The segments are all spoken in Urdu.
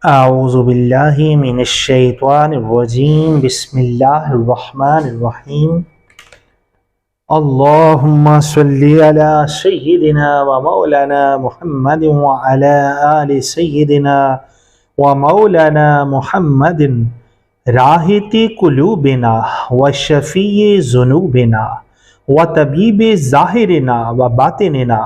اعوذ باللہ من الشیطان الرجیم بسم اللہ الرحمن الرحیم اللہم صلی علی سیدنا و مولانا محمد وعلی آل سیدنا و مولانا محمد راحت قلوبنا و شفیع ذنوبنا و طبیب ظاہرنا و باطننا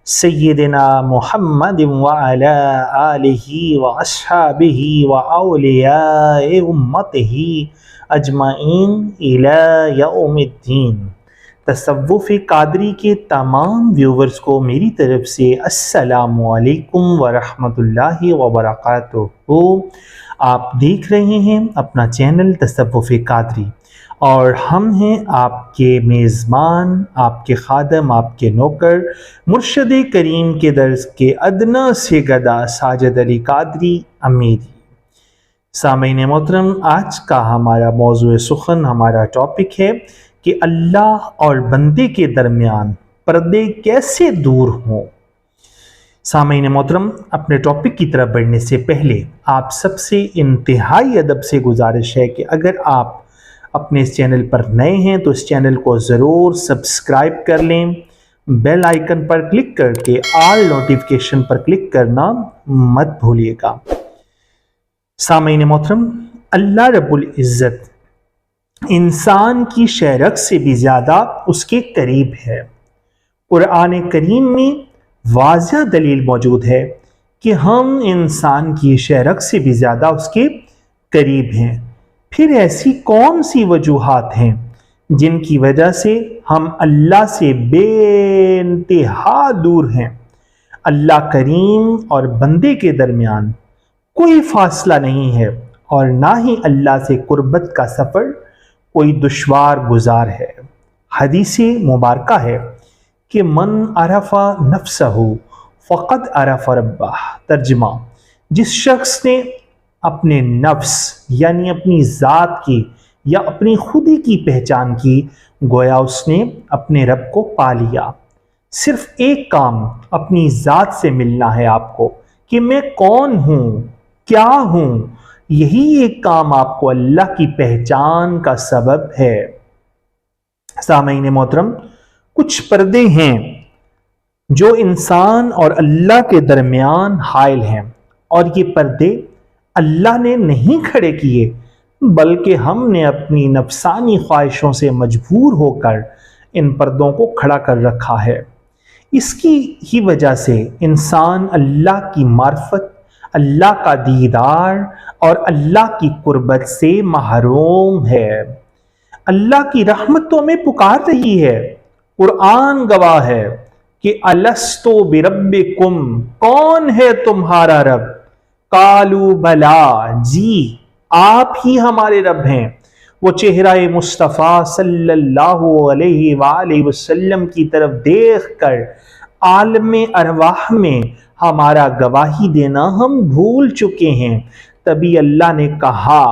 سیدنا محمد وعلی آلہ و اصحابہ و اولیاء امتہ اجمعین الی یوم الدین۔ تصوف قادری کے تمام ویورز کو میری طرف سے السلام علیکم ورحمۃ اللہ وبرکاتہ۔ آپ دیکھ رہے ہیں اپنا چینل تصوف قادری، اور ہم ہیں آپ کے میزبان، آپ کے خادم، آپ کے نوکر، مرشد کریم کے درس کے ادنا سے گدا ساجد علی قادری امیری۔ سامعین محترم، آج کا ہمارا موضوع سخن، ہمارا ٹاپک ہے کہ اللہ اور بندے کے درمیان پردے کیسے دور ہوں۔ سامعین محترم، اپنے ٹاپک کی طرف بڑھنے سے پہلے آپ سب سے انتہائی ادب سے گزارش ہے کہ اگر آپ اپنے اس چینل پر نئے ہیں تو اس چینل کو ضرور سبسکرائب کر لیں، بیل آئیکن پر کلک کر کے آل نوٹیفیکیشن پر کلک کرنا مت بھولیے گا۔ سامعین محترم، اللہ رب العزت انسان کی شہرت سے بھی زیادہ اس کے قریب ہے۔ قرآن کریم میں واضح دلیل موجود ہے کہ ہم انسان کی شہرت سے بھی زیادہ اس کے قریب ہیں۔ پھر ایسی کون سی وجوہات ہیں جن کی وجہ سے ہم اللہ سے بے انتہا دور ہیں؟ اللہ کریم اور بندے کے درمیان کوئی فاصلہ نہیں ہے، اور نہ ہی اللہ سے قربت کا سفر کوئی دشوار گزار ہے۔ حدیث مبارکہ ہے کہ من عرف نفسہ فقد عرف ربہ۔ ترجمہ: جس شخص نے اپنے نفس یعنی اپنی ذات کی یا اپنی خودی کی پہچان کی، گویا اس نے اپنے رب کو پا لیا۔ صرف ایک کام اپنی ذات سے ملنا ہے آپ کو کہ میں کون ہوں، کیا ہوں۔ یہی ایک کام آپ کو اللہ کی پہچان کا سبب ہے۔ سامعین محترم، کچھ پردے ہیں جو انسان اور اللہ کے درمیان حائل ہیں، اور یہ پردے اللہ نے نہیں کھڑے کیے بلکہ ہم نے اپنی نفسانی خواہشوں سے مجبور ہو کر ان پردوں کو کھڑا کر رکھا ہے۔ اس کی ہی وجہ سے انسان اللہ کی معرفت، اللہ کا دیدار اور اللہ کی قربت سے محروم ہے۔ اللہ کی رحمت تو ہمیں پکار رہی ہے۔ قرآن گواہ ہے کہ الستُ بربکم، کون ہے تمہارا رب؟ قالوا بلا، جی آپ ہی ہمارے رب ہیں۔ وہ چہرہ مصطفیٰ صلی اللہ علیہ وآلہ وسلم کی طرف دیکھ کر عالم ارواح میں ہمارا گواہی دینا ہم بھول چکے ہیں۔ تبھی اللہ نے کہا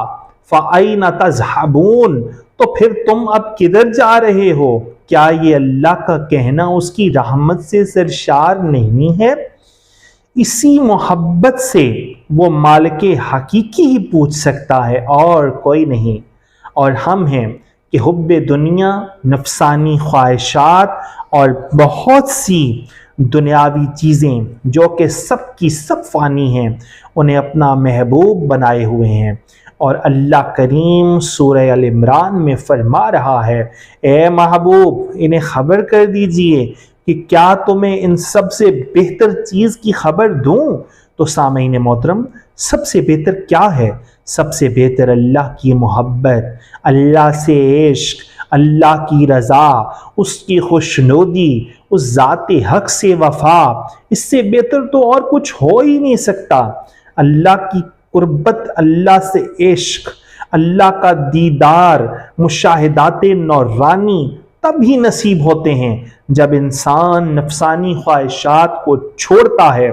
فَأَيْنَ تَذْهَبُونَ، تو پھر تم اب کدھر جا رہے ہو؟ کیا یہ اللہ کا کہنا اس کی رحمت سے سرشار نہیں ہے؟ اسی محبت سے وہ مالک حقیقی ہی پوچھ سکتا ہے اور کوئی نہیں۔ اور ہم ہیں کہ حب دنیا، نفسانی خواہشات اور بہت سی دنیاوی چیزیں جو کہ سب کی سب فانی ہیں، انہیں اپنا محبوب بنائے ہوئے ہیں۔ اور اللہ کریم سورہ ال عمران میں فرما رہا ہے، اے محبوب انہیں خبر کر دیجئے کہ کیا تمہیں ان سب سے بہتر چیز کی خبر دوں؟ تو سامعین محترم، سب سے بہتر کیا ہے؟ سب سے بہتر اللہ کی محبت، اللہ سے عشق، اللہ کی رضا، اس کی خوشنودی، اس ذات حق سے وفا۔ اس سے بہتر تو اور کچھ ہو ہی نہیں سکتا۔ اللہ کی قربت، اللہ سے عشق، اللہ کا دیدار، مشاہدات نورانی تب ہی نصیب ہوتے ہیں جب انسان نفسانی خواہشات کو چھوڑتا ہے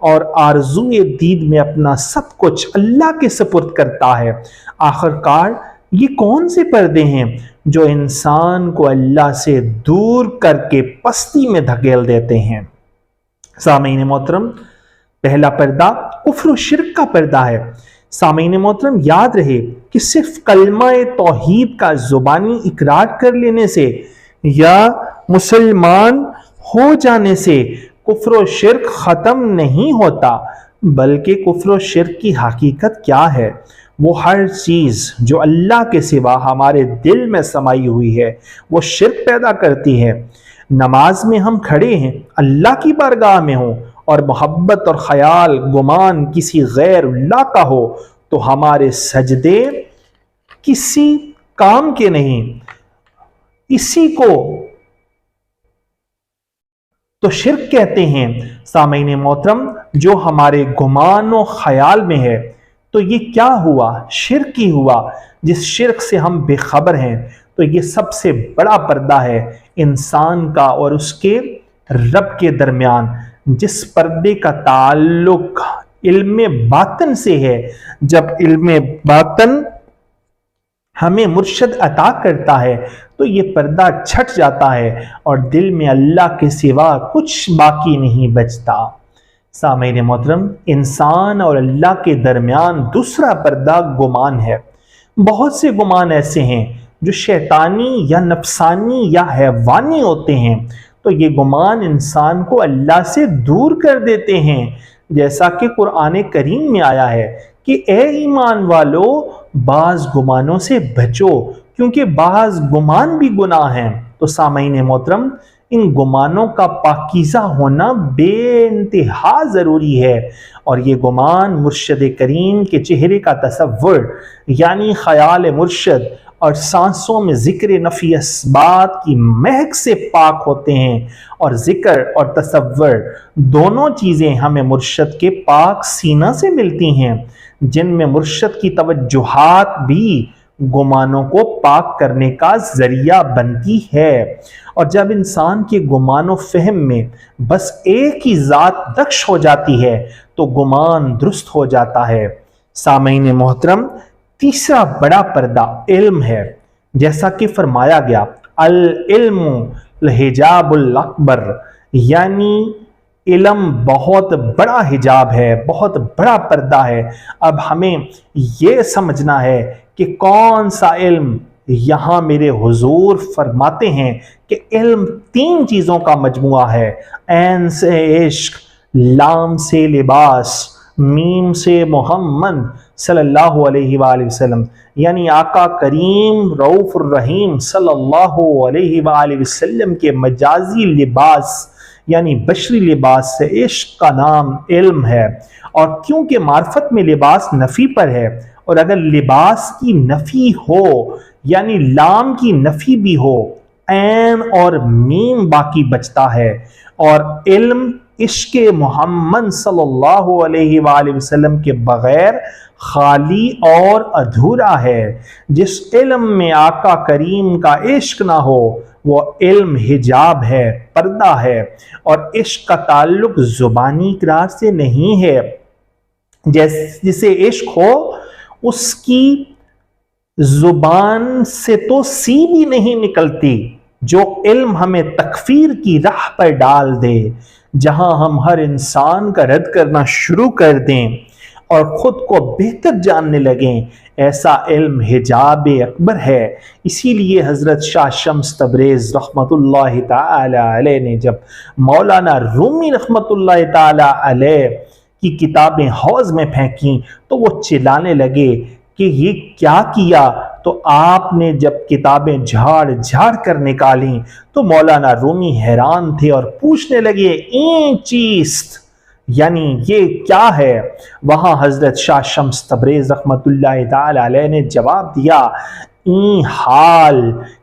اور آرزوئے دید میں اپنا سب کچھ اللہ کے سپرد کرتا ہے۔ آخر کار یہ کون سے پردے ہیں جو انسان کو اللہ سے دور کر کے پستی میں دھکیل دیتے ہیں؟ سامعین محترم، پہلا پردہ کفر و شرک کا پردہ ہے۔ سامعین محترم، یاد رہے کہ صرف کلمہ توحید کا زبانی اقرار کر لینے سے یا مسلمان ہو جانے سے کفر و شرک ختم نہیں ہوتا، بلکہ کفر و شرک کی حقیقت کیا ہے؟ وہ ہر چیز جو اللہ کے سوا ہمارے دل میں سمائی ہوئی ہے وہ شرک پیدا کرتی ہے۔ نماز میں ہم کھڑے ہیں، اللہ کی بارگاہ میں ہوں اور محبت اور خیال گمان کسی غیر اللہ کا ہو تو ہمارے سجدے کسی کام کے نہیں۔ اسی کو تو شرک کہتے ہیں۔ سامعین محترم، جو ہمارے گمان و خیال میں ہے تو یہ کیا ہوا؟ شرک ہی ہوا، جس شرک سے ہم بے خبر ہیں۔ تو یہ سب سے بڑا پردہ ہے انسان کا اور اس کے رب کے درمیان، جس پردے کا تعلق علم باطن سے ہے۔ جب علم باطن ہمیں مرشد عطا کرتا ہے تو یہ پردہ چھٹ جاتا ہے اور دل میں اللہ کے سوا کچھ باقی نہیں بچتا۔ سامعین محترم، انسان اور اللہ کے درمیان دوسرا پردہ گمان ہے۔ بہت سے گمان ایسے ہیں جو شیطانی یا نفسانی یا حیوانی ہوتے ہیں، تو یہ گمان انسان کو اللہ سے دور کر دیتے ہیں، جیسا کہ قرآن کریم میں آیا ہے کہ اے ایمان والو بعض گمانوں سے بچو کیونکہ بعض گمان بھی گناہ ہیں۔ تو سامعین محترم، ان گمانوں کا پاکیزہ ہونا بے انتہا ضروری ہے، اور یہ گمان مرشد کریم کے چہرے کا تصور یعنی خیال مرشد اور سانسوں میں ذکر نفی اسبات کی مہک سے پاک ہوتے ہیں، اور ذکر اور تصور دونوں چیزیں ہمیں مرشد کے پاک سینہ سے ملتی ہیں، جن میں مرشد کی توجہات بھی گمانوں کو پاک کرنے کا ذریعہ بنتی ہے۔ اور جب انسان کے گمان و فہم میں بس ایک ہی ذات نقش ہو جاتی ہے تو گمان درست ہو جاتا ہے۔ سامعین محترم، تیسرا بڑا پردہ علم ہے، جیسا کہ فرمایا گیا العلم الحجاب الاکبر، یعنی علم بہت بڑا حجاب ہے، بہت بڑا پردہ ہے۔ اب ہمیں یہ سمجھنا ہے کہ کون سا علم۔ یہاں میرے حضور فرماتے ہیں کہ علم تین چیزوں کا مجموعہ ہے، عین سے عشق، لام سے لباس، میم سے محمد صلی اللہ علیہ وآلہ وسلم، یعنی آقا کریم رؤوف الرحیم صلی اللہ علیہ وآلہ وسلم کے مجازی لباس یعنی بشری لباس سے عشق کا نام علم ہے۔ اور کیونکہ معرفت میں لباس نفی پر ہے، اور اگر لباس کی نفی ہو یعنی لام کی نفی بھی ہو، عین اور میم باقی بچتا ہے، اور علم عشق محمد صلی اللہ علیہ وآلہ وسلم کے بغیر خالی اور ادھورا ہے۔ جس علم میں آقا کریم کا عشق نہ ہو وہ علم حجاب ہے، پردہ ہے، اور عشق کا تعلق زبانی اقرار سے نہیں ہے۔ جسے عشق ہو اس کی زبان سے تو سی بھی نہیں نکلتی، جو علم ہمیں تکفیر کی راہ پر ڈال دے، جہاں ہم ہر انسان کا رد کرنا شروع کر دیں اور خود کو بہتر جاننے لگیں، ایسا علم حجاب اکبر ہے۔ اسی لیے حضرت شاہ شمس تبریز رحمت اللہ تعالی علیہ نے جب مولانا رومی رحمت اللہ تعالی علیہ کی کتابیں حوض میں پھینکیں تو وہ چلانے لگے کہ یہ کیا کیا؟ تو آپ نے جب کتابیں جھاڑ جھاڑ کر نکالیں تو مولانا رومی حیران تھے اور پوچھنے لگے این چیست، یعنی یہ کیا ہے؟ وہاں حضرت شاہ شمس تبریز رحمت اللہ تعالی علیہ نے جواب دیا این حال،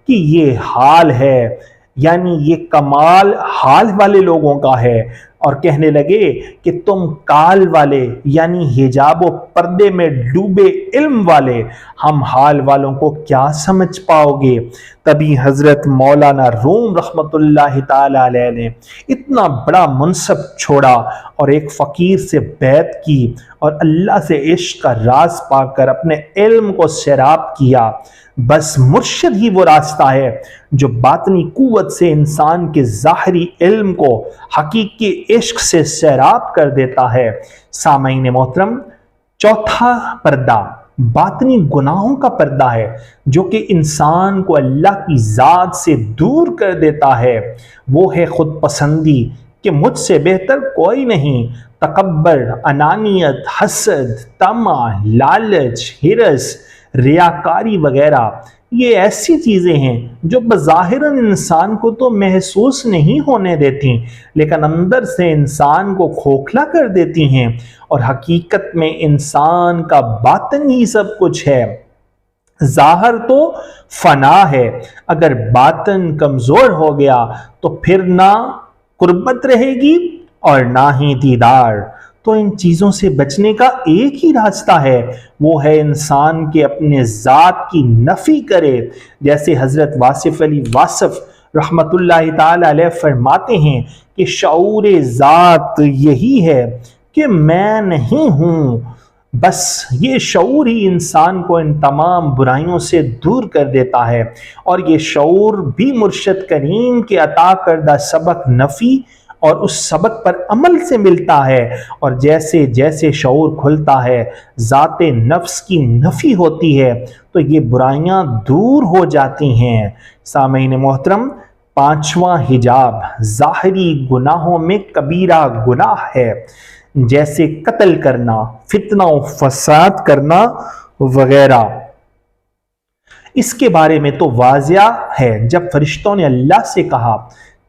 کہ یہ حال ہے، یعنی یہ کمال حال والے لوگوں کا ہے، اور کہنے لگے کہ تم کال والے یعنی حجاب و پردے میں ڈوبے علم والے ہم حال والوں کو کیا سمجھ پاؤ گے؟ تبھی حضرت مولانا روم رحمت اللہ تعالی علیہ نے اتنا بڑا منصب چھوڑا اور ایک فقیر سے بیعت کی اور اللہ سے عشق کا راز پا کر اپنے علم کو سیراب کیا۔ بس مرشد ہی وہ راستہ ہے جو باطنی قوت سے انسان کے ظاہری علم کو حقیقی عشق سے سیراب کر دیتا ہے۔ سامعین محترم، چوتھا پردہ باطنی گناہوں کا پردہ ہے جو کہ انسان کو اللہ کی ذات سے دور کر دیتا ہے۔ وہ ہے خود پسندی کہ مجھ سے بہتر کوئی نہیں، تکبر، انانیت، حسد، طمع، لالچ، ہرس، ریاکاری وغیرہ۔ یہ ایسی چیزیں ہیں جو بظاہراً انسان کو تو محسوس نہیں ہونے دیتی، لیکن اندر سے انسان کو کھوکھلا کر دیتی ہیں، اور حقیقت میں انسان کا باطن ہی سب کچھ ہے۔ ظاہر تو فنا ہے، اگر باطن کمزور ہو گیا تو پھر نہ قربت رہے گی اور نہ ہی دیدار۔ تو ان چیزوں سے بچنے کا ایک ہی راستہ ہے، وہ ہے انسان کے اپنے ذات کی نفی کرے، جیسے حضرت واصف علی واصف رحمت اللہ تعالی علیہ فرماتے ہیں کہ شعور ذات یہی ہے کہ میں نہیں ہوں۔ بس یہ شعور ہی انسان کو ان تمام برائیوں سے دور کر دیتا ہے، اور یہ شعور بھی مرشد کریم کے عطا کردہ سبق نفی اور اس سبق پر عمل سے ملتا ہے، اور جیسے جیسے شعور کھلتا ہے، ذات نفس کی نفی ہوتی ہے، تو یہ برائیاں دور ہو جاتی ہیں۔ سامعین محترم، پانچواں حجاب ظاہری گناہوں میں کبیرہ گناہ ہے، جیسے قتل کرنا، فتنہ و فساد کرنا وغیرہ۔ اس کے بارے میں تو واضح ہے، جب فرشتوں نے اللہ سے کہا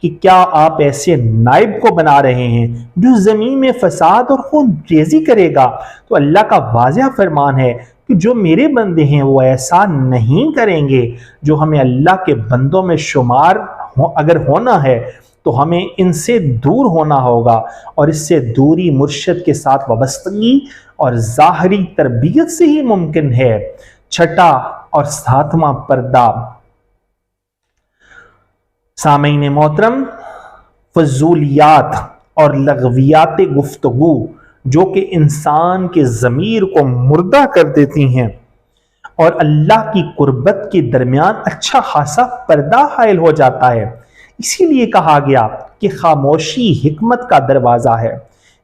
کہ کیا آپ ایسے نائب کو بنا رہے ہیں جو زمین میں فساد اور خون ریزی کرے گا، تو اللہ کا واضح فرمان ہے کہ جو میرے بندے ہیں وہ ایسا نہیں کریں گے۔ جو ہمیں اللہ کے بندوں میں شمار اگر ہونا ہے تو ہمیں ان سے دور ہونا ہوگا، اور اس سے دوری مرشد کے ساتھ وابستگی اور ظاہری تربیت سے ہی ممکن ہے۔ چھٹا اور ساتواں پردہ سامعین محترم، فضولیات اور لغویات گفتگو جو کہ انسان کے ضمیر کو مردہ کر دیتی ہیں، اور اللہ کی قربت کے درمیان اچھا خاصا پردہ حائل ہو جاتا ہے۔ اسی لیے کہا گیا کہ خاموشی حکمت کا دروازہ ہے۔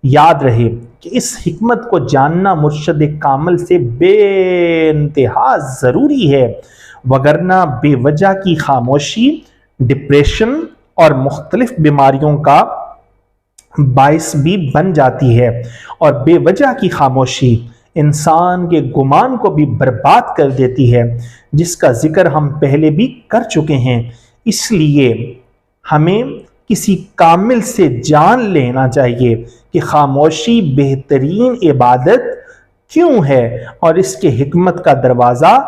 یاد رہے کہ اس حکمت کو جاننا مرشد کامل سے بے انتہا ضروری ہے، وگرنہ بے وجہ کی خاموشی ڈپریشن اور مختلف بیماریوں کا باعث بھی بن جاتی ہے، اور بے وجہ کی خاموشی انسان کے گمان کو بھی برباد کر دیتی ہے، جس کا ذکر ہم پہلے بھی کر چکے ہیں۔ اس لیے ہمیں کسی کامل سے جان لینا چاہیے کہ خاموشی بہترین عبادت کیوں ہے، اور اس کے حکمت کا دروازہ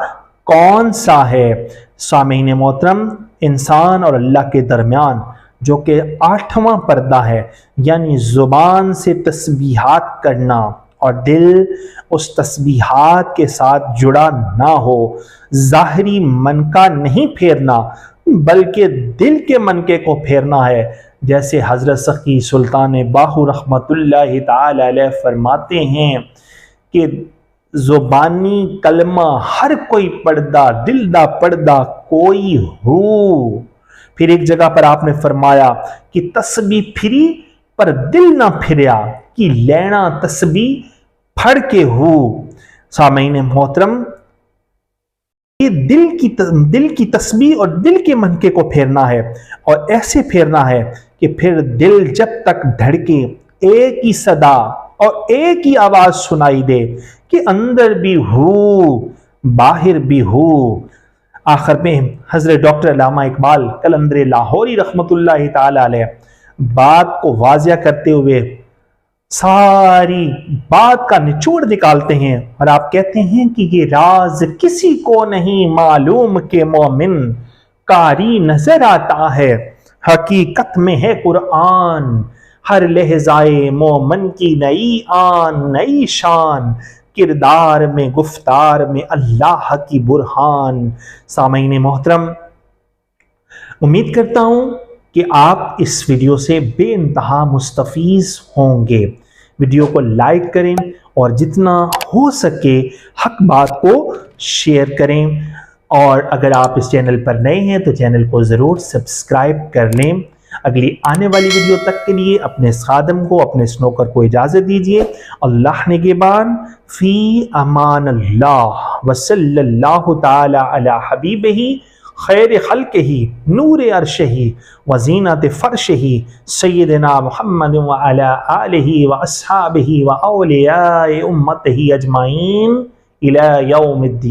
کون سا ہے۔ سامعین محترم، انسان اور اللہ کے درمیان جو کہ آٹھواں پردہ ہے، یعنی زبان سے تسبیحات کرنا اور دل اس تسبیحات کے ساتھ جڑا نہ ہو، ظاہری منکا نہیں پھیرنا بلکہ دل کے منکے کو پھیرنا ہے، جیسے حضرت سخی سلطان باہو رحمت اللہ تعالی علیہ فرماتے ہیں کہ زبانی کلمہ ہر کوئی پڑھدا، دل دا پڑھدا کوئی ہو۔ پھر ایک جگہ پر آپ نے فرمایا کہ تسبیح پھری پر دل نہ پھریا، کہ لینا تسبیح پھڑ کے ہو۔ سامعین محترم، یہ دل کی تسبیح اور دل کے منکے کو پھیرنا ہے، اور ایسے پھیرنا ہے کہ پھر دل جب تک دھڑکے، ایک ہی صدا اور ایک ہی آواز سنائی دے کہ اندر بھی ہو باہر بھی ہو۔ آخر میں حضرت ڈاکٹر علامہ اقبال قلندر لاہوری رحمت اللہ تعالی علیہ بات کو واضح کرتے ہوئے ساری بات کا نچوڑ نکالتے ہیں، اور آپ کہتے ہیں کہ یہ راز کسی کو نہیں معلوم کہ مومن قاری نظر آتا ہے، حقیقت میں ہے قرآن، ہر لہجۂ مومن کی نئی آن نئی شان، کردار میں گفتار میں اللہ کی برہان۔ سامعین محترم، امید کرتا ہوں کہ آپ اس ویڈیو سے بے انتہا مستفیض ہوں گے۔ ویڈیو کو لائک کریں اور جتنا ہو سکے حق بات کو شیئر کریں، اور اگر آپ اس چینل پر نئے ہیں تو چینل کو ضرور سبسکرائب کر لیں۔ اگلی آنے والی ویڈیو تک کے لیے اپنے اس خادم کو، اپنے اس نوکر کو اجازت دیجیے۔ اللہ نگہبان، فی امان اللہ، وصلی اللہ تعالی علی حبیبہ خیر خلقہ نور عرشہ وزینت فرشہ سیدنا محمد وعلی آلہ واصحابہ واولیاء امتہ اجمعین الی یوم الدین۔